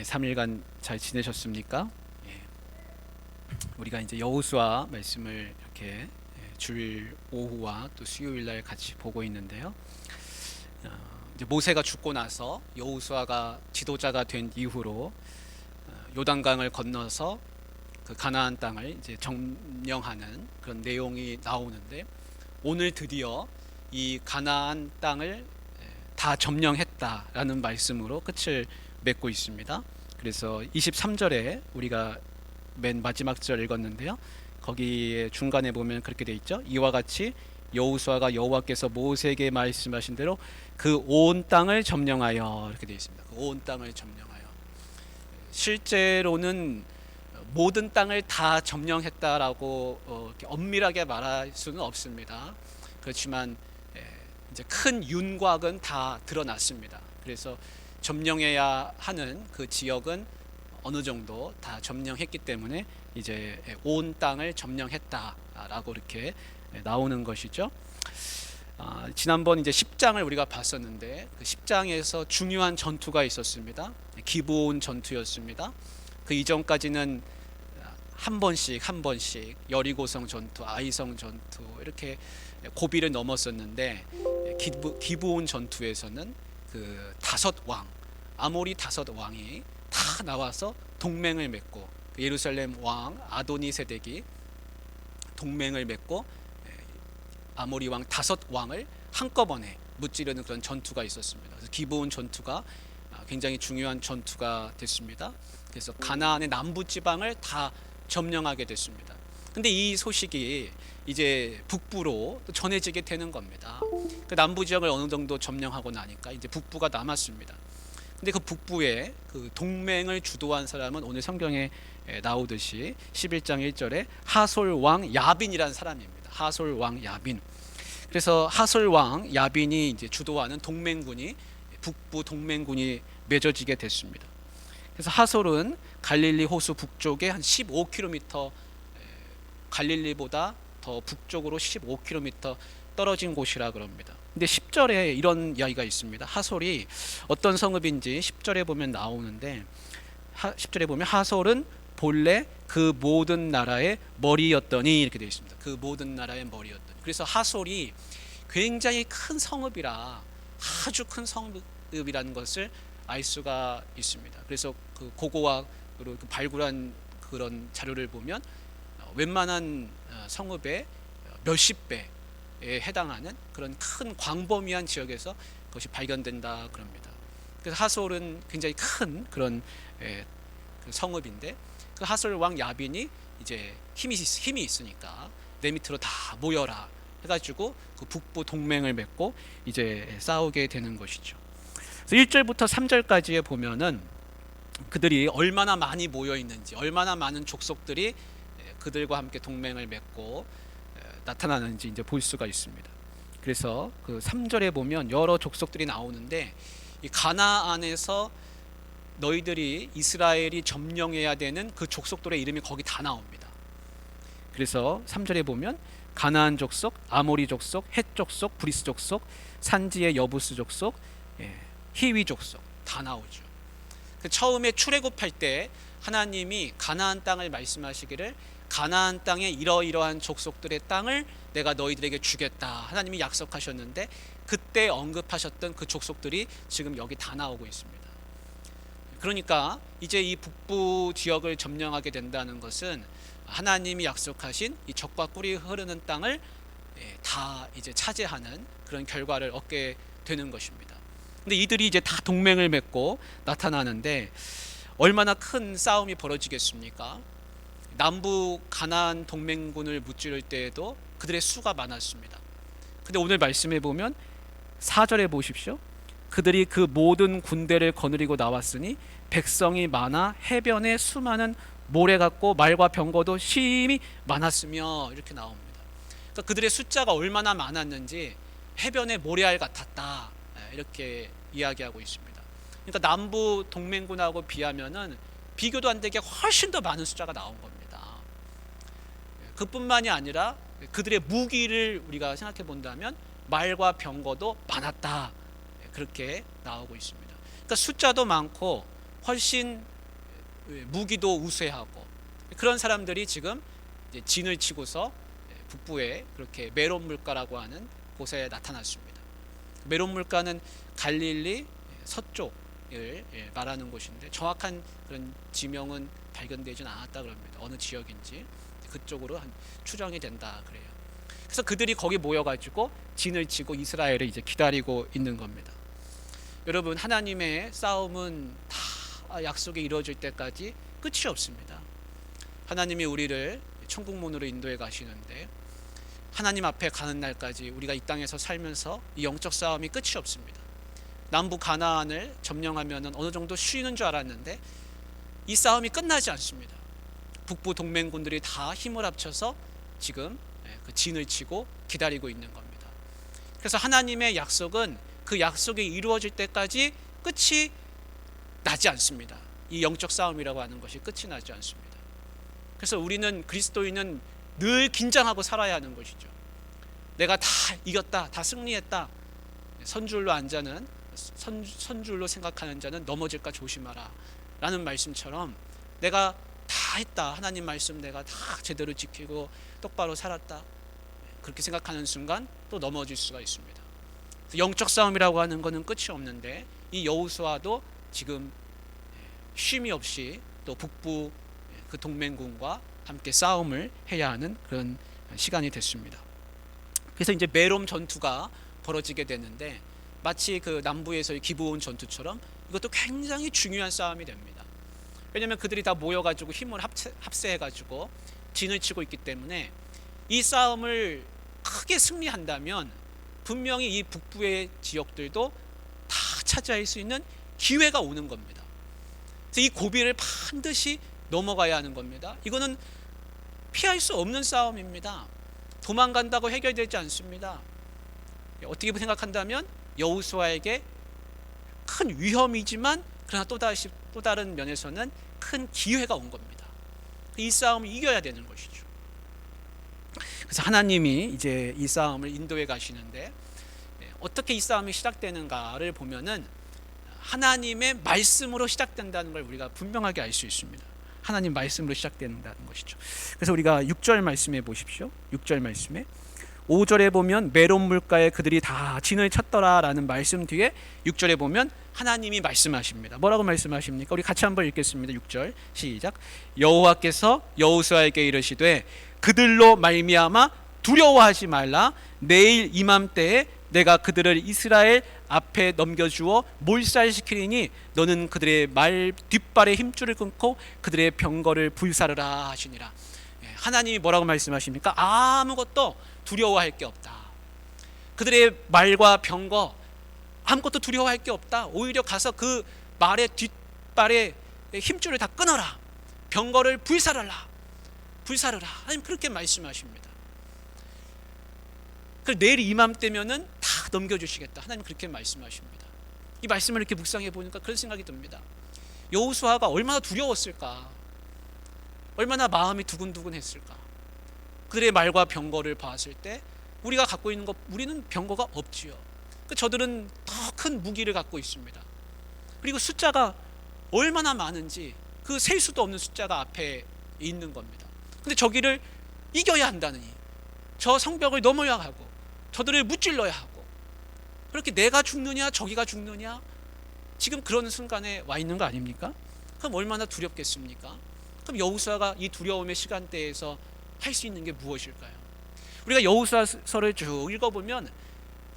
3일간 잘 지내셨습니까? 예, 우리가 이제 여호수아 말씀을 이렇게 주일 오후와 또 수요일 날 같이 보고 있는데요. 이제 모세가 죽고 나서 여호수아가 지도자가 된 이후로 요단강을 건너서 그 가나안 땅을 이제 점령하는 그런 내용이 나오는데, 오늘 드디어 이 가나안 땅을 다 점령했다라는 말씀으로 끝을 맺고 있습니다. 그래서 23절에 우리가 맨 마지막 절 읽었는데요, 거기에 중간에 보면 그렇게 돼 있죠. 이와 같이 여호수아가 여호와께서 모세에게 말씀하신 대로 그 온 땅을 점령하여, 이렇게 돼 있습니다. 그 온 땅을 점령하여. 실제로는 모든 땅을 다 점령했다라고 이렇게 엄밀하게 말할 수는 없습니다. 그렇지만 이제 큰 윤곽은 다 드러났습니다. 그래서 점령해야 하는 그 지역은 어느 정도 다 점령했기 때문에 이제 온 땅을 점령했다라고 이렇게 나오는 것이죠. 지난번 이제 10장을 우리가 봤었는데, 그 10장에서 중요한 전투가 있었습니다. 기브온 전투였습니다. 그 이전까지는 한 번씩 여리고성 전투, 아이성 전투 이렇게 고비를 넘었었는데, 기브온 전투에서는 그 아모리 다섯 왕이 다 나와서 동맹을 맺고, 예루살렘 왕 아도니세덱이 동맹을 맺고 아모리 왕 다섯 왕을 한꺼번에 무찌르는 그런 전투가 있었습니다. 그래서 기브온 전투가 굉장히 중요한 전투가 됐습니다. 그래서 가나안의 남부 지방을 다 점령하게 됐습니다. 근데 이 소식이 이제 북부로 전해지게 되는 겁니다. 그 남부 지역을 어느 정도 점령하고 나니까 이제 북부가 남았습니다. 근데 그 북부에 그 동맹을 주도한 사람은 오늘 성경에 나오듯이 11장 1절에 하솔 왕 야빈이라는 사람입니다. 하솔 왕 야빈. 그래서 하솔 왕 야빈이 이제 주도하는 동맹군이, 북부 동맹군이 맺어지게 됐습니다. 그래서 하솔은 갈릴리 호수 북쪽에 한 15km, 갈릴리보다 더 북쪽으로 15km 떨어진 곳이라 그럽니다. 근데 10절에 이런 이야기가 있습니다. 하솔이 어떤 성읍인지 10절에 보면 나오는데, 10절에 보면 하솔은 본래 그 모든 나라의 머리였더니, 이렇게 되어 있습니다. 그 모든 나라의 머리였더니. 그래서 하솔이 굉장히 큰 성읍이라, 아주 큰 성읍이라는 것을 알 수가 있습니다. 그래서 그 고고학으로 발굴한 그런 자료를 보면 웬만한 성읍의 몇십 배에 해당하는 그런 큰 광범위한 지역에서 그것이 발견된다 그럽니다. 그래서 하솔은 굉장히 큰 그런 그 성읍인데, 그 하솔 왕 야빈이 이제 힘이 있으니까 내 밑으로 다 모여라 해가지고 그 북부 동맹을 맺고 이제 싸우게 되는 것이죠. 그래서 1절부터 3절까지에 보면은 그들이 얼마나 많이 모여 있는지, 얼마나 많은 족속들이 그들과 함께 동맹을 맺고 나타나는지 이제 볼 수가 있습니다. 그래서 그 3절에 보면 여러 족속들이 나오는데, 이 가나안에서 너희들이 이스라엘이 점령해야 되는 그 족속들의 이름이 거기 다 나옵니다. 그래서 3절에 보면 가나안 족속, 아모리 족속, 헷 족속, 브리스 족속, 산지의 여부스 족속, 히위 족속 다 나오죠. 처음에 출애굽할 때 하나님이 가나안 땅을 말씀하시기를, 가나안 땅에 이러이러한 족속들의 땅을 내가 너희들에게 주겠다 하나님이 약속하셨는데, 그때 언급하셨던 그 족속들이 지금 여기 다 나오고 있습니다. 그러니까 이제 이 북부 지역을 점령하게 된다는 것은 하나님이 약속하신 이 젖과 꿀이 흐르는 땅을 다 이제 차지하는 그런 결과를 얻게 되는 것입니다. 근데 이들이 이제 다 동맹을 맺고 나타나는데, 얼마나 큰 싸움이 벌어지겠습니까? 남부 가나안 동맹군을 무찌를 때에도 그들의 수가 많았습니다. 근데 오늘 말씀해 보면 4절에 보십시오. 그들이 그 모든 군대를 거느리고 나왔으니 백성이 많아 해변에 수많은 모래 같고 말과 병거도 심히 많았으며, 이렇게 나옵니다. 그러니까 그들의 숫자가 얼마나 많았는지 해변의 모래알 같았다, 이렇게 이야기하고 있습니다. 그러니까 남부 동맹군하고 비하면은 비교도 안 되게 훨씬 더 많은 숫자가 나온 겁니다. 그뿐만이 아니라 그들의 무기를 우리가 생각해 본다면 말과 병거도 많았다, 그렇게 나오고 있습니다. 그러니까 숫자도 많고 훨씬 무기도 우세하고 그런 사람들이 지금 이제 진을 치고서 북부에 그렇게 메론 물가라고 하는 곳에 나타났습니다. 메론 물가는 갈릴리 서쪽을 말하는 곳인데 정확한 그런 지명은 발견되지는 않았다 그럽니다. 어느 지역인지 그쪽으로 추정이 된다 그래요. 그래서 그들이 거기 모여가지고 진을 치고 이스라엘을 이제 기다리고 있는 겁니다. 여러분, 하나님의 싸움은 다 약속이 이루어질 때까지 끝이 없습니다. 하나님이 우리를 천국문으로 인도해 가시는데 하나님 앞에 가는 날까지 우리가 이 땅에서 살면서 이 영적 싸움이 끝이 없습니다. 남부 가나안을 점령하면 어느 정도 쉬는 줄 알았는데 이 싸움이 끝나지 않습니다. 북부 동맹군들이 다 힘을 합쳐서 지금 그 진을 치고 기다리고 있는 겁니다. 그래서 하나님의 약속은 그 약속이 이루어질 때까지 끝이 나지 않습니다. 이 영적 싸움이라고 하는 것이 끝이 나지 않습니다. 그래서 우리는 그리스도인은 늘 긴장하고 살아야 하는 것이죠. 내가 다 이겼다, 다 승리했다. 선줄로 앉아는 선줄로 생각하는 자는 넘어질까 조심하라 라는 말씀처럼 내가 다 했다, 하나님 말씀 내가 다 제대로 지키고 똑바로 살았다, 그렇게 생각하는 순간 또 넘어질 수가 있습니다. 영적 싸움이라고 하는 것은 끝이 없는데 이 여호수아도 지금 쉼이 없이 또 북부 그 동맹군과 함께 싸움을 해야 하는 그런 시간이 됐습니다. 그래서 이제 메롬 전투가 벌어지게 되는데 마치 그 남부에서의 기브온 전투처럼 이것도 굉장히 중요한 싸움이 됩니다. 왜냐하면 그들이 다 모여가지고 힘을 합세해가지고 진을 치고 있기 때문에 이 싸움을 크게 승리한다면 분명히 이 북부의 지역들도 다 차지할 수 있는 기회가 오는 겁니다. 그래서 이 고비를 반드시 넘어가야 하는 겁니다. 이거는 피할 수 없는 싸움입니다. 도망간다고 해결되지 않습니다. 어떻게 생각한다면 여호수아에게 큰 위험이지만 그러나 또 다른 면에서는 큰 기회가 온 겁니다. 이 싸움을 이겨야 되는 것이죠. 그래서 하나님이 이제 이 싸움을 인도해 가시는데 어떻게 이 싸움이 시작되는가를 보면은 하나님의 말씀으로 시작된다는 걸 우리가 분명하게 알 수 있습니다. 하나님 말씀으로 시작된다는 것이죠. 그래서 우리가 6절 말씀에 보십시오. 6절 말씀에 5절에 보면 메론 물가에 그들이 다 진을 쳤더라라는 말씀 뒤에 6절에 보면 하나님이 말씀하십니다. 뭐라고 말씀하십니까? 우리 같이 한번 읽겠습니다. 6절 시작. 여호와께서 여호수아에게 이르시되 그들로 말미암아 두려워하지 말라. 내일 이맘때에 내가 그들을 이스라엘 앞에 넘겨주어 몰살시키리니 너는 그들의 말 뒷발의 힘줄을 끊고 그들의 병거를 불사르라 하시니라. 하나님이 뭐라고 말씀하십니까? 아무것도 두려워할 게 없다. 그들의 말과 병거 아무것도 두려워할 게 없다. 오히려 가서 그 말의 뒷발의 힘줄을 다 끊어라. 병거를 불사르라. 하나님 그렇게 말씀하십니다. 내일 이맘때면은 다 넘겨주시겠다. 하나님 그렇게 말씀하십니다. 이 말씀을 이렇게 묵상해 보니까 그런 생각이 듭니다. 여호수아가 얼마나 두려웠을까, 얼마나 마음이 두근두근했을까. 그들의 말과 병거를 봤을 때 우리가 갖고 있는 것, 우리는 병거가 없지요. 저들은 더 큰 무기를 갖고 있습니다. 그리고 숫자가 얼마나 많은지 그 셀 수도 없는 숫자가 앞에 있는 겁니다. 근데 저기를 이겨야 한다느니 저 성벽을 넘어야 하고 저들을 무찔러야 하고, 그렇게 내가 죽느냐 저기가 죽느냐 지금 그런 순간에 와 있는 거 아닙니까? 그럼 얼마나 두렵겠습니까? 그럼 여호수아가 이 두려움의 시간대에서 할 수 있는 게 무엇일까요? 우리가 여호수아서를 쭉 읽어보면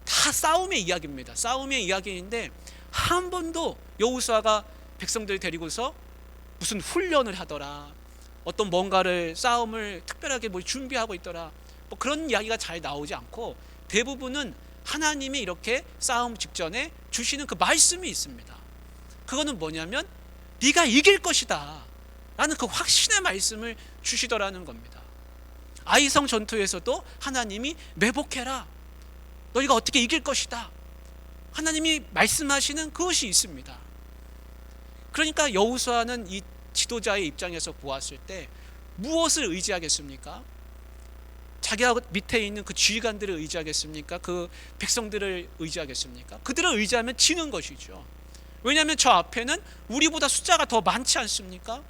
다 싸움의 이야기입니다. 싸움의 이야기인데 한 번도 여호수아가 백성들을 데리고서 무슨 훈련을 하더라, 어떤 뭔가를 싸움을 특별하게 뭘 준비하고 있더라, 뭐 그런 이야기가 잘 나오지 않고 대부분은 하나님이 이렇게 싸움 직전에 주시는 그 말씀이 있습니다. 그거는 뭐냐면 네가 이길 것이다 라는 그 확신의 말씀을 주시더라는 겁니다. 아이성 전투에서도 하나님이 매복해라, 너희가 어떻게 이길 것이다, 하나님이 말씀하시는 그것이 있습니다. 그러니까 여호수아는 이 지도자의 입장에서 보았을 때 무엇을 의지하겠습니까? 자기가 밑에 있는 그 지휘관들을 의지하겠습니까? 그 백성들을 의지하겠습니까? 그들을 의지하면 지는 것이죠. 왜냐하면 저 앞에는 우리보다 숫자가 더 많지 않습니까?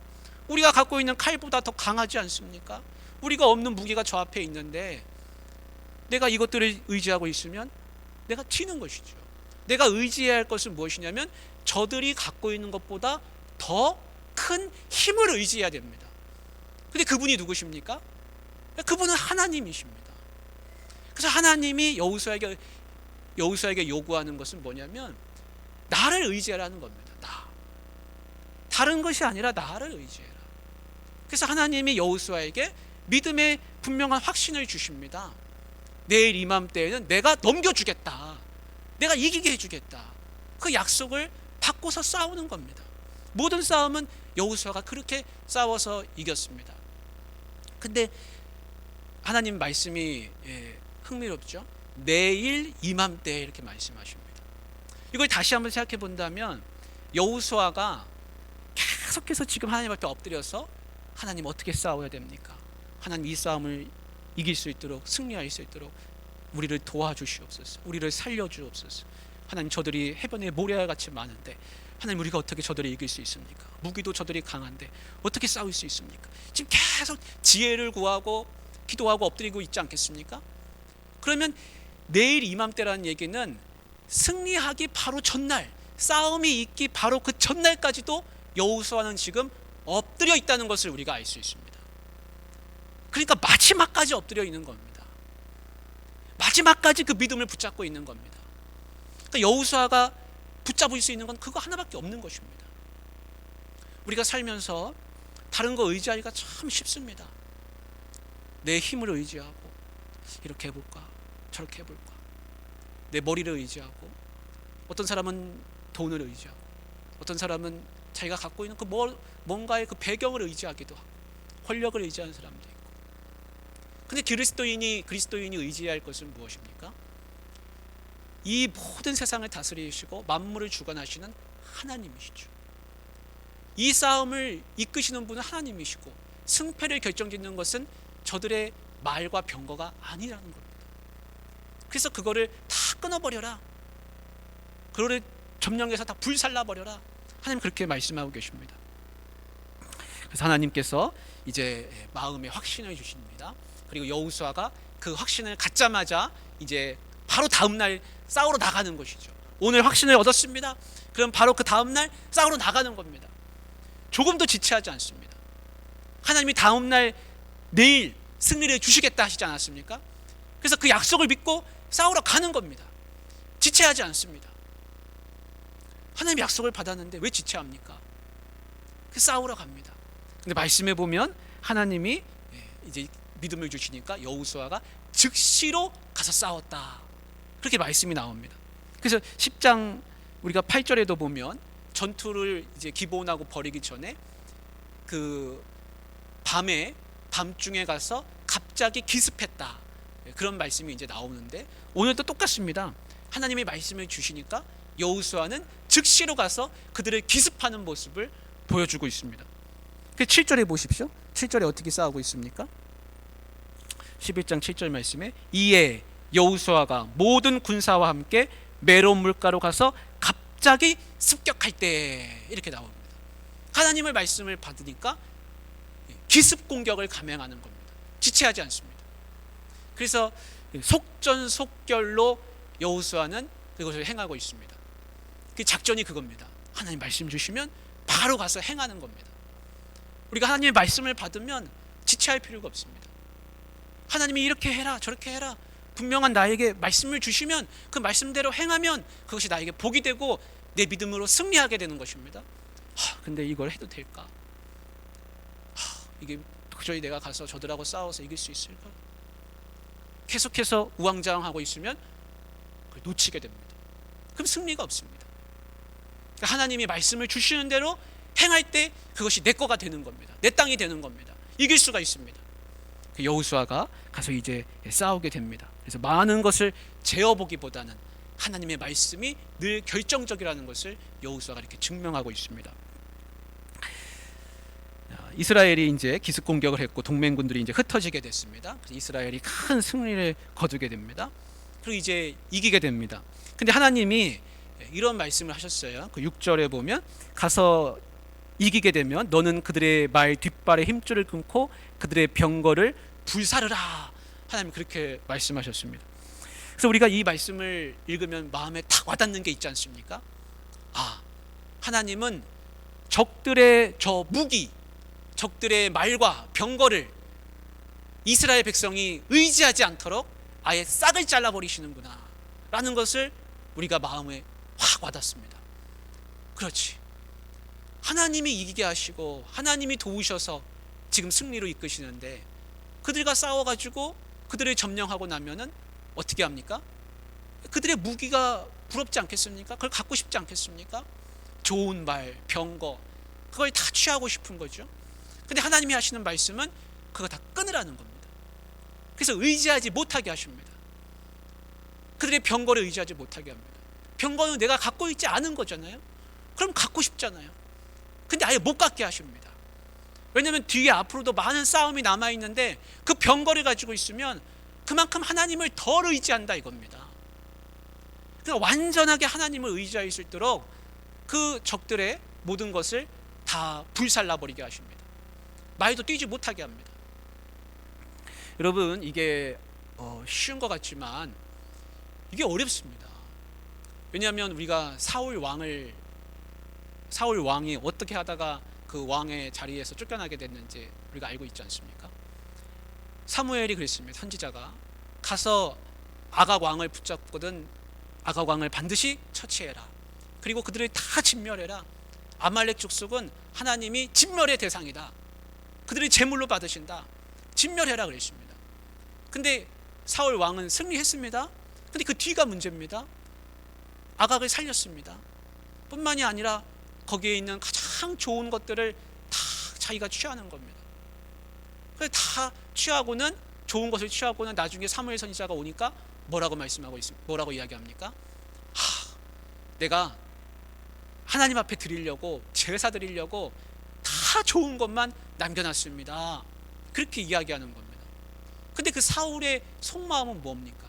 우리가 갖고 있는 칼보다 더 강하지 않습니까? 우리가 없는 무기가 저 앞에 있는데 내가 이것들을 의지하고 있으면 내가 지는 것이죠. 내가 의지해야 할 것은 무엇이냐면 저들이 갖고 있는 것보다 더 큰 힘을 의지해야 됩니다. 근데 그분이 누구십니까? 그분은 하나님이십니다. 그래서 하나님이 여호수아에게 요구하는 것은 뭐냐면 나를 의지하라는 겁니다. 다른 것이 아니라 나를 의지해라. 그래서 하나님이 여호수아에게 믿음의 분명한 확신을 주십니다. 내일 이맘때에는 내가 넘겨주겠다. 내가 이기게 해주겠다. 그 약속을 받고서 싸우는 겁니다. 모든 싸움은 여호수아가 그렇게 싸워서 이겼습니다. 근데 하나님 말씀이 흥미롭죠. 내일 이맘때에 이렇게 말씀하십니다. 이걸 다시 한번 생각해 본다면 여호수아가 계속해서 지금 하나님 앞에 엎드려서 하나님 어떻게 싸워야 됩니까? 하나님 이 싸움을 이길 수 있도록 승리할 수 있도록 우리를 도와주시옵소서. 우리를 살려주옵소서. 하나님 저들이 해변에 모래알같이 많은데 하나님 우리가 어떻게 저들을 이길 수 있습니까? 무기도 저들이 강한데 어떻게 싸울 수 있습니까? 지금 계속 지혜를 구하고 기도하고 엎드리고 있지 않겠습니까? 그러면 내일 이맘때라는 얘기는 승리하기 바로 전날, 싸움이 있기 바로 그 전날까지도 여호수아는 지금 엎드려 있다는 것을 우리가 알 수 있습니다. 그러니까 마지막까지 엎드려 있는 겁니다. 마지막까지 그 믿음을 붙잡고 있는 겁니다. 그러니까 여호수아가 붙잡을 수 있는 건 그거 하나밖에 없는 것입니다. 우리가 살면서 다른 거 의지하기가 참 쉽습니다. 내 힘을 의지하고 이렇게 해볼까 저렇게 해볼까, 내 머리를 의지하고, 어떤 사람은 돈을 의지하고, 어떤 사람은 자기가 갖고 있는 그 뭔가의 그 배경을 의지하기도 하고, 권력을 의지하는 사람도 있고. 근데 그리스도인이 의지해야 할 것은 무엇입니까? 이 모든 세상을 다스리시고 만물을 주관하시는 하나님이시죠. 이 싸움을 이끄시는 분은 하나님이시고 승패를 결정짓는 것은 저들의 말과 병거가 아니라는 겁니다. 그래서 그거를 다 끊어버려라, 그거를 점령해서 다 불살라버려라, 하나님 그렇게 말씀하고 계십니다. 그래서 하나님께서 이제 마음에 확신을 주십니다. 그리고 여호수아가 그 확신을 갖자마자 이제 바로 다음날 싸우러 나가는 것이죠. 오늘 확신을 얻었습니다. 그럼 바로 그 다음날 싸우러 나가는 겁니다. 조금도 지체하지 않습니다. 하나님이 다음날 내일 승리를 주시겠다 하시지 않았습니까? 그래서 그 약속을 믿고 싸우러 가는 겁니다. 지체하지 않습니다. 하나님 약속을 받았는데 왜 지체합니까? 싸우러 갑니다. 근데 말씀해 보면 하나님이 이제 믿음을 주시니까 여호수아가 즉시로 가서 싸웠다, 그렇게 말씀이 나옵니다. 그래서 10장 우리가 8절에도 보면 전투를 이제 기본하고 벌이기 전에 그 밤중에 가서 갑자기 기습했다, 그런 말씀이 이제 나오는데 오늘도 똑같습니다. 하나님이 말씀을 주시니까 여호수아는 즉시로 가서 그들을 기습하는 모습을 보여주고 있습니다. 그 7절에 보십시오. 7절에 어떻게 싸우고 있습니까? 11장 7절 말씀에 이에 여호수아가 모든 군사와 함께 메론 물가로 가서 갑자기 습격할 때, 이렇게 나옵니다. 하나님의 말씀을 받으니까 기습 공격을 감행하는 겁니다. 지체하지 않습니다. 그래서 속전속결로 여호수아는 그것을 행하고 있습니다. 그 작전이 그겁니다. 하나님 말씀 주시면 바로 가서 행하는 겁니다. 우리가 하나님의 말씀을 받으면 지체할 필요가 없습니다. 하나님이 이렇게 해라 저렇게 해라 분명한 나에게 말씀을 주시면 그 말씀대로 행하면 그것이 나에게 복이 되고 내 믿음으로 승리하게 되는 것입니다. 근데 이걸 해도 될까? 이게 도저히 내가 가서 저들하고 싸워서 이길 수 있을까? 계속해서 우왕좌왕하고 있으면 그걸 놓치게 됩니다. 그럼 승리가 없습니다. 그러니까 하나님이 말씀을 주시는 대로 행할 때 그것이 내 거가 되는 겁니다. 내 땅이 되는 겁니다. 이길 수가 있습니다. 여호수아가 가서 이제 싸우게 됩니다. 그래서 많은 것을 재어보기보다는 하나님의 말씀이 늘 결정적이라는 것을 여호수아가 이렇게 증명하고 있습니다. 이스라엘이 이제 기습 공격을 했고 동맹군들이 이제 흩어지게 됐습니다. 이스라엘이 큰 승리를 거두게 됩니다. 그리고 이제 이기게 됩니다. 근데 하나님이 이런 말씀을 하셨어요. 그 6절에 보면 가서 이기게 되면 너는 그들의 말 뒷발의 힘줄을 끊고 그들의 병거를 불사르라. 하나님 그렇게 말씀하셨습니다. 그래서 우리가 이 말씀을 읽으면 마음에 탁 와닿는 게 있지 않습니까? 아, 하나님은 적들의 저 무기, 적들의 말과 병거를 이스라엘 백성이 의지하지 않도록 아예 싹을 잘라버리시는구나 라는 것을 우리가 마음에 확 와닿습니다. 그렇지, 하나님이 이기게 하시고 하나님이 도우셔서 지금 승리로 이끄시는데 그들과 싸워가지고 그들을 점령하고 나면은 어떻게 합니까? 그들의 무기가 부럽지 않겠습니까? 그걸 갖고 싶지 않겠습니까? 좋은 말, 병거, 그걸 다 취하고 싶은 거죠. 근데 하나님이 하시는 말씀은 그거 다 끊으라는 겁니다. 그래서 의지하지 못하게 하십니다. 그들의 병거를 의지하지 못하게 합니다. 병거는 내가 갖고 있지 않은 거잖아요. 그럼 갖고 싶잖아요. 근데 아예 못 갖게 하십니다. 왜냐하면 뒤에 앞으로도 많은 싸움이 남아있는데 그 병거를 가지고 있으면 그만큼 하나님을 덜 의지한다 이겁니다. 그러니까 완전하게 하나님을 의지할 수 있도록 그 적들의 모든 것을 다 불살라버리게 하십니다. 말도 뛰지 못하게 합니다. 여러분, 이게 쉬운 것 같지만 이게 어렵습니다. 왜냐하면 우리가 사울 왕이 어떻게 하다가 그 왕의 자리에서 쫓겨나게 됐는지 우리가 알고 있지 않습니까? 사무엘이 그랬습니다. 선지자가 가서 아각 왕을 붙잡거든 아각 왕을 반드시 처치해라. 그리고 그들을 다 진멸해라. 아말렉 족속은 하나님이 진멸의 대상이다. 그들이 제물로 받으신다. 진멸해라 그랬습니다. 근데 사울 왕은 승리했습니다. 근데 그 뒤가 문제입니다. 아각을 살렸습니다. 뿐만이 아니라 거기에 있는 가장 좋은 것들을 다 자기가 취하는 겁니다. 그래서 다 취하고는 좋은 것을 취하고는 나중에 사무엘 선지자가 오니까 뭐라고 말씀하고 있습니까? 뭐라고 이야기합니까? 내가 하나님 앞에 드리려고 제사 드리려고 다 좋은 것만 남겨놨습니다. 그렇게 이야기하는 겁니다. 근데 그 사울의 속마음은 뭡니까?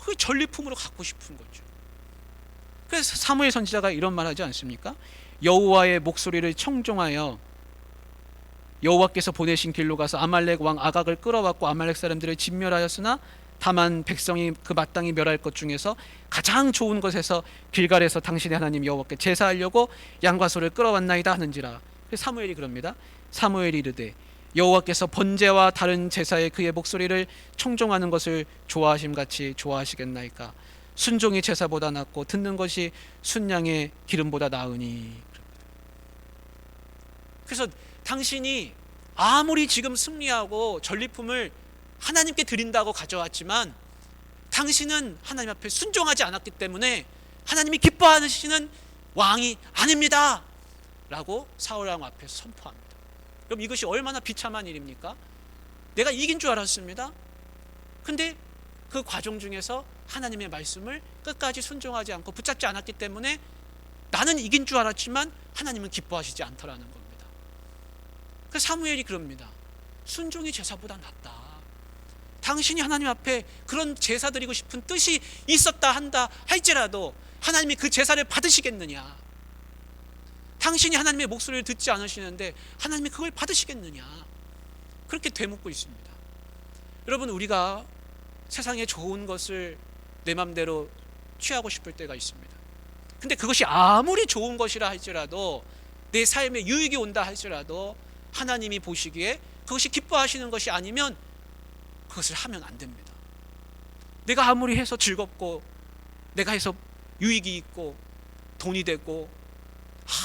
그 전리품으로 갖고 싶은 거죠. 그래서 사무엘 선지자가 이런 말 하지 않습니까? 여호와의 목소리를 청종하여 여호와께서 보내신 길로 가서 아말렉 왕 아각을 끌어왔고 아말렉 사람들을 진멸하였으나 다만 백성이 그 마땅히 멸할 것 중에서 가장 좋은 것에서 길갈에서 당신의 하나님 여호와께 제사하려고 양과 소를 끌어왔나이다 하는지라. 사무엘이 그럽니다. 사무엘이 이르되 여호와께서 번제와 다른 제사에 그의 목소리를 청종하는 것을 좋아하심같이 좋아하시겠나이까. 순종이 제사보다 낫고 듣는 것이 순양의 기름보다 나으니. 그래서 당신이 아무리 지금 승리하고 전리품을 하나님께 드린다고 가져왔지만 당신은 하나님 앞에 순종하지 않았기 때문에 하나님이 기뻐하시는 왕이 아닙니다 라고 사울왕 앞에서 선포합니다. 그럼 이것이 얼마나 비참한 일입니까? 내가 이긴 줄 알았습니다. 근데 그 과정 중에서 하나님의 말씀을 끝까지 순종하지 않고 붙잡지 않았기 때문에 나는 이긴 줄 알았지만 하나님은 기뻐하시지 않더라는 겁니다. 그래서 사무엘이 그럽니다. 순종이 제사보다 낫다. 당신이 하나님 앞에 그런 제사 드리고 싶은 뜻이 있었다 한다 할지라도 하나님이 그 제사를 받으시겠느냐? 당신이 하나님의 목소리를 듣지 않으시는데 하나님이 그걸 받으시겠느냐? 그렇게 되묻고 있습니다. 여러분, 우리가 세상에 좋은 것을 내 맘대로 취하고 싶을 때가 있습니다. 근데 그것이 아무리 좋은 것이라 할지라도 내 삶에 유익이 온다 할지라도 하나님이 보시기에 그것이 기뻐하시는 것이 아니면 그것을 하면 안 됩니다. 내가 아무리 해서 즐겁고 내가 해서 유익이 있고 돈이 되고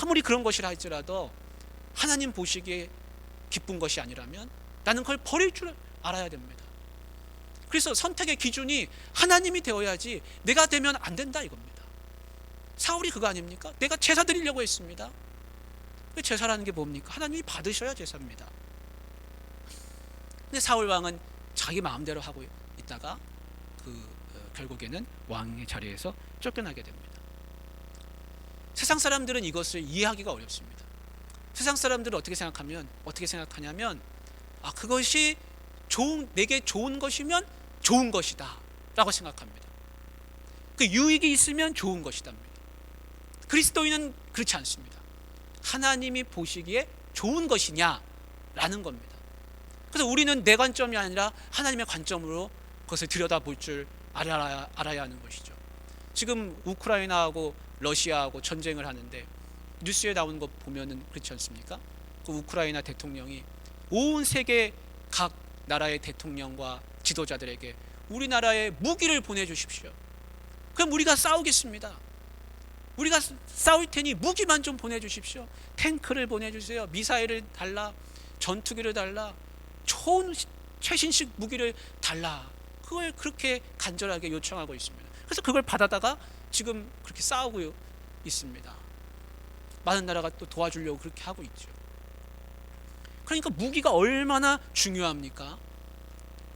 아무리 그런 것이라 할지라도 하나님 보시기에 기쁜 것이 아니라면 나는 그걸 버릴 줄 알아야 됩니다. 그래서 선택의 기준이 하나님이 되어야지 내가 되면 안 된다 이겁니다. 사울이 그거 아닙니까? 내가 제사 드리려고 했습니다. 제사라는 게 뭡니까? 하나님이 받으셔야 제사입니다. 근데 사울 왕은 자기 마음대로 하고 있다가 결국에는 왕의 자리에서 쫓겨나게 됩니다. 세상 사람들은 이것을 이해하기가 어렵습니다. 세상 사람들은 어떻게 생각하냐면 그것이 내게 좋은 것이면 좋은 것이다 라고 생각합니다. 그 유익이 있으면 좋은 것이다. 그리스도인은 그렇지 않습니다. 하나님이 보시기에 좋은 것이냐라는 겁니다. 그래서 우리는 내 관점이 아니라 하나님의 관점으로 그것을 들여다볼 줄 알아야 하는 것이죠. 지금 우크라이나하고 러시아하고 전쟁을 하는데 뉴스에 나오는 거 보면은 그렇지 않습니까? 그 우크라이나 대통령이 온 세계 각 나라의 대통령과 지도자들에게 우리나라에 무기를 보내주십시오. 그럼 우리가 싸우겠습니다. 우리가 싸울 테니 무기만 좀 보내주십시오. 탱크를 보내주세요. 미사일을 달라. 전투기를 달라. 좋은 최신식 무기를 달라. 그걸 그렇게 간절하게 요청하고 있습니다. 그래서 그걸 받아다가 지금 그렇게 싸우고 있습니다. 많은 나라가 또 도와주려고 그렇게 하고 있죠. 그러니까 무기가 얼마나 중요합니까?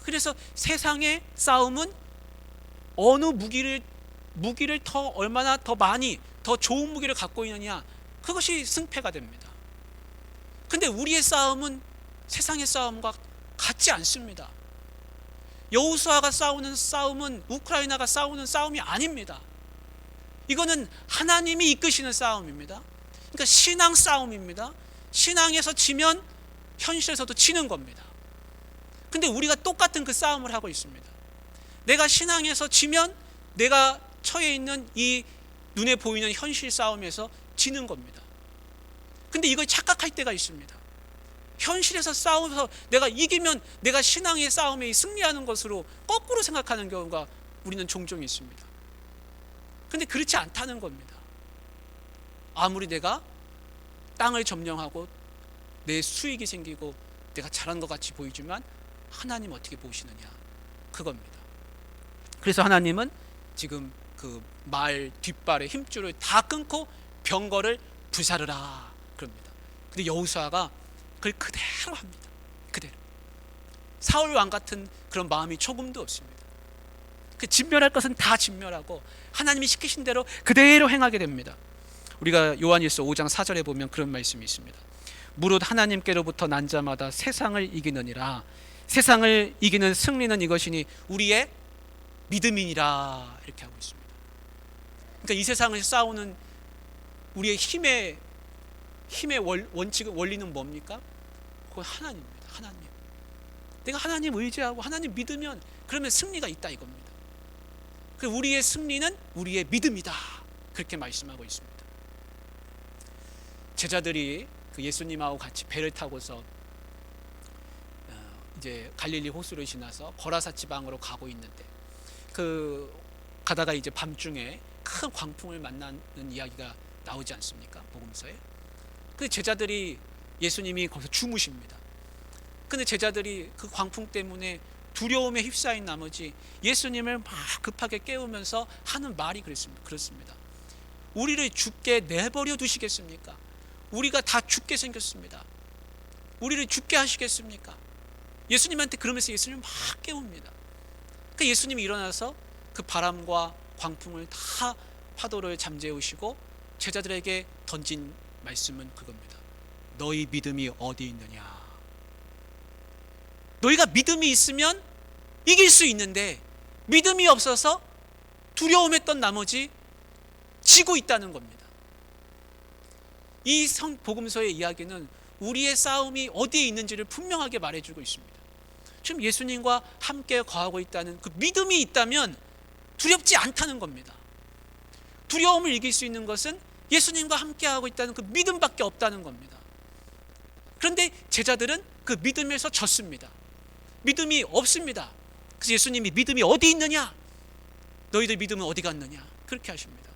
그래서 세상의 싸움은 어느 무기를 더 얼마나 더 많이 더 좋은 무기를 갖고 있느냐, 그것이 승패가 됩니다. 근데 우리의 싸움은 세상의 싸움과 같지 않습니다. 여호수아가 싸우는 싸움은 우크라이나가 싸우는 싸움이 아닙니다. 이거는 하나님이 이끄시는 싸움입니다. 그러니까 신앙 싸움입니다. 신앙에서 지면 현실에서도 지는 겁니다. 근데 우리가 똑같은 그 싸움을 하고 있습니다. 내가 신앙에서 지면 내가 처해 있는 이 눈에 보이는 현실 싸움에서 지는 겁니다. 근데 이걸 착각할 때가 있습니다. 현실에서 싸워서 내가 이기면 내가 신앙의 싸움에 승리하는 것으로 거꾸로 생각하는 경우가 우리는 종종 있습니다. 근데 그렇지 않다는 겁니다. 아무리 내가 땅을 점령하고 내 수익이 생기고 내가 잘한 것 같이 보이지만 하나님 어떻게 보시느냐, 그겁니다. 그래서 하나님은 지금 그 말 뒷발의 힘줄을 다 끊고 병거를 불사르라 그럽니다. 근데 여호수아가 그걸 그대로 합니다. 그대로. 사울 왕 같은 그런 마음이 조금도 없습니다. 그 진멸할 것은 다 진멸하고 하나님이 시키신 대로 그대로 행하게 됩니다. 우리가 요한일서 5장 4절에 보면 그런 말씀이 있습니다. 무릇 하나님께로부터 난 자마다 세상을 이기느니라. 세상을 이기는 승리는 이것이니 우리의 믿음이니라, 이렇게 하고 있습니다. 그러니까 이 세상을 싸우는 우리의 힘의 원칙은, 원리는 뭡니까? 그건 하나님입니다. 하나님. 내가 하나님 의지하고 하나님 믿으면 그러면 승리가 있다, 이겁니다. 우리의 승리는 우리의 믿음이다, 그렇게 말씀하고 있습니다. 제자들이 그 예수님하고 같이 배를 타고서 이제 갈릴리 호수를 지나서 거라사 지방으로 가고 있는데, 그 가다가 이제 밤중에 큰 광풍을 만나는 이야기가 나오지 않습니까? 복음서에. 근데 제자들이, 예수님이 거기서 주무십니다. 근데 제자들이 그 광풍 때문에 두려움에 휩싸인 나머지 예수님을 막 급하게 깨우면서 하는 말이 그렇습니다. 우리를 죽게 내버려 두시겠습니까? 우리가 다 죽게 생겼습니다. 우리를 죽게 하시겠습니까? 예수님한테 그러면서 예수님을 막 깨웁니다. 그 예수님이 일어나서 그 바람과 광풍을 다 파도를 잠재우시고 제자들에게 던진 말씀은 그겁니다. 너희 믿음이 어디 있느냐? 너희가 믿음이 있으면 이길 수 있는데 믿음이 없어서 두려움에 떤 나머지 지고 있다는 겁니다. 이 복음서의 이야기는 우리의 싸움이 어디에 있는지를 분명하게 말해주고 있습니다. 지금 예수님과 함께 거하고 있다는 그 믿음이 있다면 두렵지 않다는 겁니다. 두려움을 이길 수 있는 것은 예수님과 함께하고 있다는 그 믿음밖에 없다는 겁니다. 그런데 제자들은 그 믿음에서 졌습니다. 믿음이 없습니다. 그래서 예수님이 믿음이 어디 있느냐? 너희들 믿음은 어디 갔느냐? 그렇게 하십니다.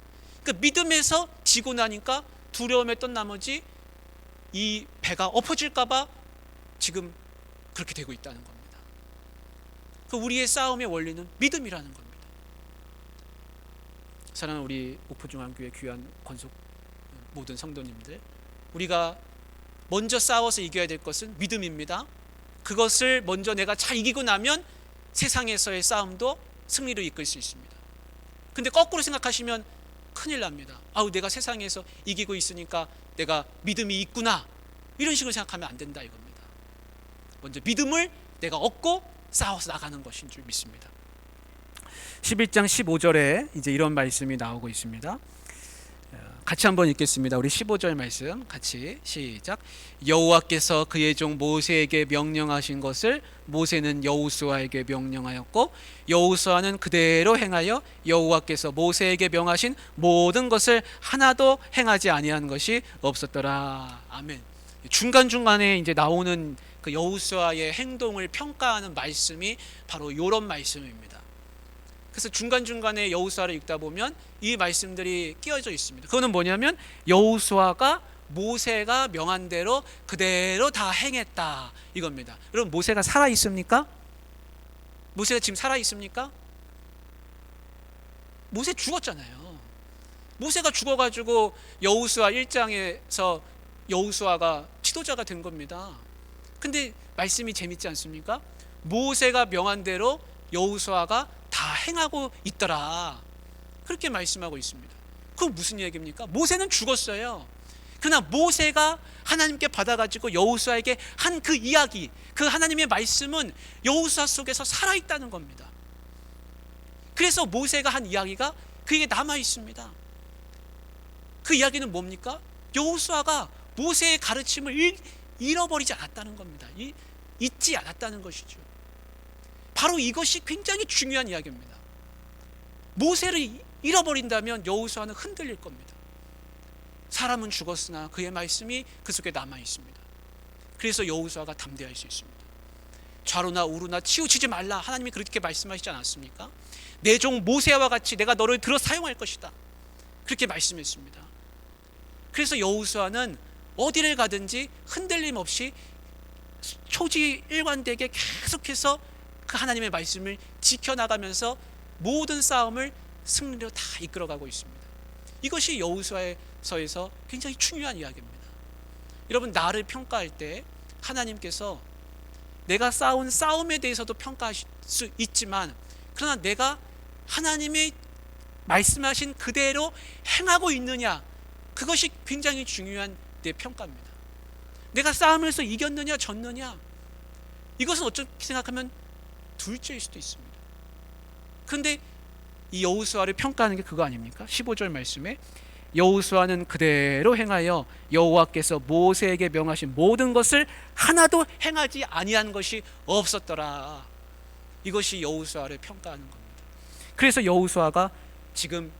그 믿음에서 지고 나니까 두려움에 떤 나머지 이 배가 엎어질까 봐 지금 그렇게 되고 있다는 겁니다. 그 우리의 싸움의 원리는 믿음이라는 겁니다. 사랑하는 우리 옥포중앙교회 귀한 권속 모든 성도님들, 우리가 먼저 싸워서 이겨야 될 것은 믿음입니다. 그것을 먼저 내가 잘 이기고 나면 세상에서의 싸움도 승리로 이끌 수 있습니다. 근데 거꾸로 생각하시면 큰일 납니다. 아우, 내가 세상에서 이기고 있으니까 내가 믿음이 있구나, 이런 식으로 생각하면 안 된다, 이겁니다. 먼저 믿음을 내가 얻고 싸워서 나가는 것인 줄 믿습니다. 11장 15절에 이제 이런 말씀이 나오고 있습니다. 같이 한번 읽겠습니다. 우리 15절 말씀 같이 시작. 여호와께서 그의 종 모세에게 명령하신 것을 모세는 여호수아에게 명령하였고 여호수아는 그대로 행하여 여호와께서 모세에게 명하신 모든 것을 하나도 행하지 아니한 것이 없었더라. 아멘. 중간중간에 이제 나오는 그 여호수아의 행동을 평가하는 말씀이 바로 이런 말씀입니다. 그래서 중간중간에 여호수아를 읽다 보면 이 말씀들이 끼어져 있습니다. 그거는 뭐냐면 여호수아가 모세가 명한 대로 그대로 다 행했다 이겁니다. 여러분, 모세가 살아 있습니까? 모세가 지금 살아 있습니까? 모세 죽었잖아요. 모세가 죽어가지고 여호수아 1장에서 여호수아가 지도자가 된 겁니다. 근데 말씀이 재밌지 않습니까? 모세가 명한 대로 여호수아가 다 행하고 있더라, 그렇게 말씀하고 있습니다. 그건 무슨 얘기입니까? 모세는 죽었어요. 그러나 모세가 하나님께 받아가지고 여호수아에게 한 그 이야기, 그 하나님의 말씀은 여호수아 속에서 살아있다는 겁니다. 그래서 모세가 한 이야기가 그에게 남아있습니다. 그 이야기는 뭡니까? 여호수아가 모세의 가르침을 잃어버리지 않았다는 겁니다. 잊지 않았다는 것이죠. 바로 이것이 굉장히 중요한 이야기입니다. 모세를 잃어버린다면 여호수아는 흔들릴 겁니다. 사람은 죽었으나 그의 말씀이 그 속에 남아 있습니다. 그래서 여호수아가 담대할 수 있습니다. 좌로나 우로나 치우치지 말라, 하나님이 그렇게 말씀하시지 않았습니까? 내 종 모세와 같이 내가 너를 들어 사용할 것이다, 그렇게 말씀했습니다. 그래서 여호수아는 어디를 가든지 흔들림 없이 초지일관되게 계속해서 그 하나님의 말씀을 지켜나가면서 모든 싸움을 승리로 다 이끌어가고 있습니다. 이것이 여호수아서에서 굉장히 중요한 이야기입니다. 여러분, 나를 평가할 때 하나님께서 내가 싸운 싸움에 대해서도 평가하실 수 있지만, 그러나 내가 하나님의 말씀하신 그대로 행하고 있느냐, 그것이 굉장히 중요한 내 평가입니다. 내가 싸움에서 이겼느냐 졌느냐, 이것은 어떻게 생각하면 둘째일 수도 있습니다. 그런데 이 여호수아를 평가하는 게 그거 아닙니까? 15절 말씀에 여호수아는 그대로 행하여 여호와께서 모세에게 명하신 모든 것을 하나도 행하지 아니한 것이 없었더라. 이것이 여호수아를 평가하는 겁니다. 그래서 여호수아가 지금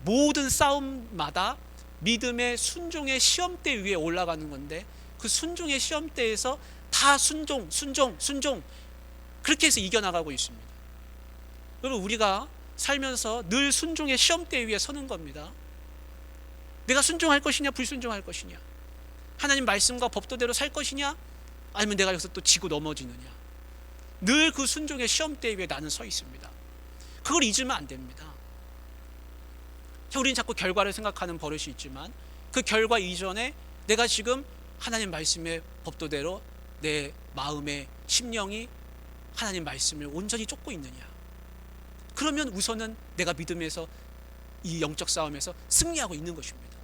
모든 싸움마다 믿음의 순종의 시험대 위에 올라가는 건데, 그 순종의 시험대에서 다 순종 그렇게 해서 이겨나가고 있습니다. 여러분, 우리가 살면서 늘 순종의 시험대 위에 서는 겁니다. 내가 순종할 것이냐 불순종할 것이냐, 하나님 말씀과 법도대로 살 것이냐, 아니면 내가 여기서 또 지고 넘어지느냐, 늘 그 순종의 시험대 위에 나는 서 있습니다. 그걸 잊으면 안 됩니다. 우리는 자꾸 결과를 생각하는 버릇이 있지만, 그 결과 이전에 내가 지금 하나님 말씀의 법도대로 내 마음의 심령이 하나님 말씀을 온전히 쫓고 있느냐, 그러면 우선은 내가 믿음에서 이 영적 싸움에서 승리하고 있는 것입니다.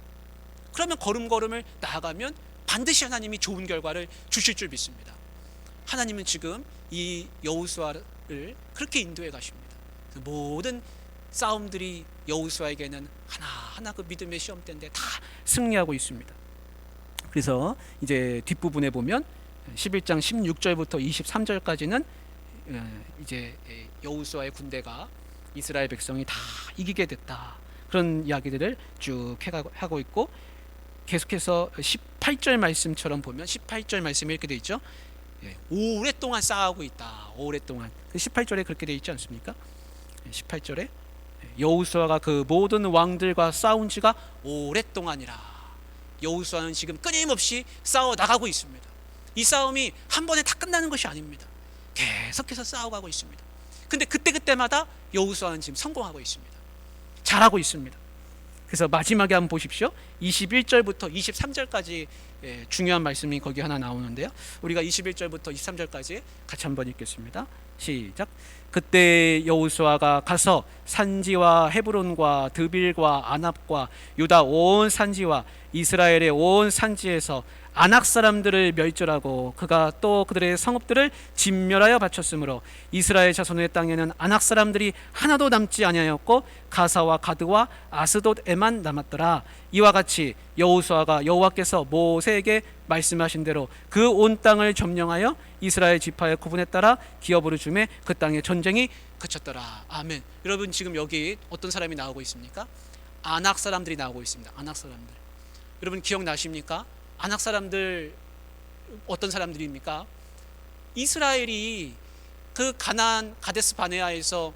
그러면 걸음걸음을 나아가면 반드시 하나님이 좋은 결과를 주실 줄 믿습니다. 하나님은 지금 이 여호수아를 그렇게 인도해 가십니다. 모든 싸움들이 여호수아에게는 하나하나 그 믿음의 시험대인데 다 승리하고 있습니다. 그래서 이제 뒷부분에 보면 11장 16절부터 23절까지는 이제 여호수아의 군대가 이스라엘 백성이 다 이기게 됐다, 그런 이야기들을 쭉 하고 있고, 계속해서 18절 말씀처럼 보면 18절 말씀이 이렇게 되어 있죠. 오랫동안 싸우고 있다. 오랫동안. 18절에 그렇게 되어 있지 않습니까? 18절에 여호수아가 그 모든 왕들과 싸운 지가 오랫동안이라. 여호수아는 지금 끊임없이 싸워 나가고 있습니다. 이 싸움이 한 번에 다 끝나는 것이 아닙니다. 계속해서 싸워가고 있습니다. 근데 그때마다 여호수아는 지금 성공하고 있습니다. 잘하고 있습니다. 그래서 마지막에 한번 보십시오. 21절부터 23절까지 중요한 말씀이 거기 하나 나오는데요. 우리가 21절부터 23절까지 같이 한번 읽겠습니다. 시작. 그때 여호수아가 가서 산지와 헤브론과 드빌과 아납과 유다 온 산지와 이스라엘의 온 산지에서 아낙 사람들을 멸절하고 그가 또 그들의 성읍들을 진멸하여 바쳤으므로 이스라엘 자손의 땅에는 아낙 사람들이 하나도 남지 아니하였고 가사와 가드와 아스돗에만 남았더라. 이와 같이 여호수아가 여호와께서 모세에게 말씀하신 대로 그 온 땅을 점령하여 이스라엘 지파의 구분에 따라 기업으로 주매 그 땅에 전쟁이 그쳤더라. 아멘. 여러분, 지금 여기 어떤 사람이 나오고 있습니까? 아낙 사람들이 나오고 있습니다. 아낙 사람들. 여러분 기억나십니까? 아낙 사람들 어떤 사람들입니까? 이스라엘이 그 가나안 가데스 바네아에서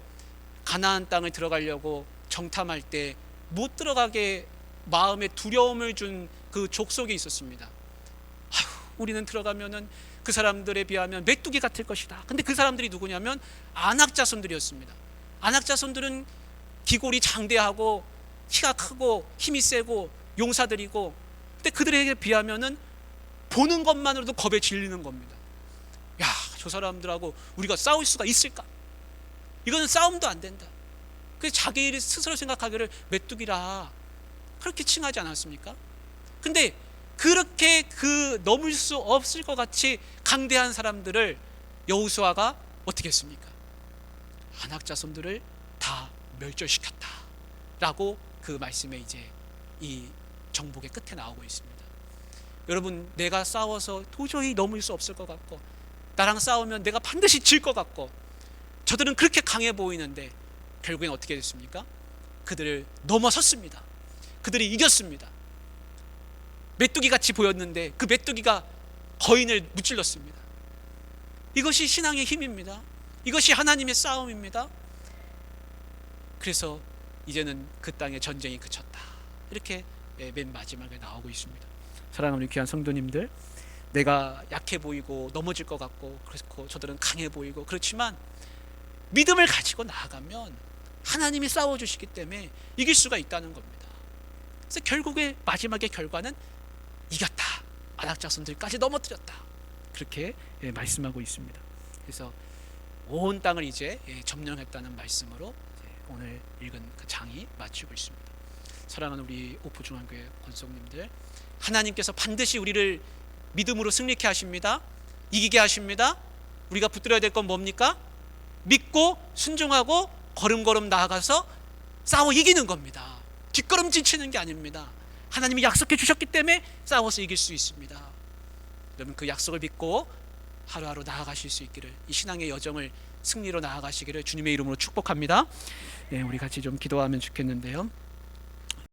가나안 땅을 들어가려고 정탐할 때 못 들어가게 마음에 두려움을 준 그 족속이 있었습니다. 아휴, 우리는 들어가면은 그 사람들에 비하면 메뚜기 같을 것이다. 근데 그 사람들이 누구냐면 아낙 자손들이었습니다. 아낙 자손들은 기골이 장대하고 키가 크고 힘이 세고 용사들이고, 근데 그들에게 비하면은 보는 것만으로도 겁에 질리는 겁니다. 야, 저 사람들하고 우리가 싸울 수가 있을까? 이거는 싸움도 안 된다. 그래서 자기 스스로 생각하기를 메뚜기라 그렇게 칭하지 않았습니까? 근데 그렇게 그 넘을 수 없을 것 같이 강대한 사람들을 여호수아가 어떻게 했습니까? 아낙 자손들을 다 멸절시켰다 라고 그 말씀에 이제 이 정복의 끝에 나오고 있습니다. 여러분, 내가 싸워서 도저히 넘을 수 없을 것 같고 나랑 싸우면 내가 반드시 질 것 같고 저들은 그렇게 강해 보이는데 결국엔 어떻게 됐습니까? 그들을 넘어섰습니다. 그들이 이겼습니다. 메뚜기 같이 보였는데 그 메뚜기가 거인을 무찔렀습니다. 이것이 신앙의 힘입니다. 이것이 하나님의 싸움입니다. 그래서 이제는 그 땅에 전쟁이 그쳤다. 이렇게 맨 마지막에 나오고 있습니다. 사랑하는 귀한 성도님들, 내가 약해 보이고 넘어질 것 같고 그렇고 저들은 강해 보이고 그렇지만 믿음을 가지고 나아가면 하나님이 싸워주시기 때문에 이길 수가 있다는 겁니다. 그래서 결국에 마지막의 결과는 이겼다. 아낙 자손들까지 넘어뜨렸다. 그렇게 말씀하고 있습니다. 그래서 온 땅을 이제 점령했다는 말씀으로 오늘 읽은 그 장이 마치고 있습니다. 사랑하는 우리 오포중앙교회 권속님들, 하나님께서 반드시 우리를 믿음으로 승리케 하십니다. 이기게 하십니다. 우리가 붙들어야 될 건 뭡니까? 믿고 순종하고 걸음걸음 나아가서 싸워 이기는 겁니다. 뒷걸음질 치는 게 아닙니다. 하나님이 약속해 주셨기 때문에 싸워서 이길 수 있습니다. 여러분, 그 약속을 믿고 하루하루 나아가실 수 있기를, 이 신앙의 여정을 승리로 나아가시기를 주님의 이름으로 축복합니다. 우리 같이 좀 기도하면 좋겠는데요.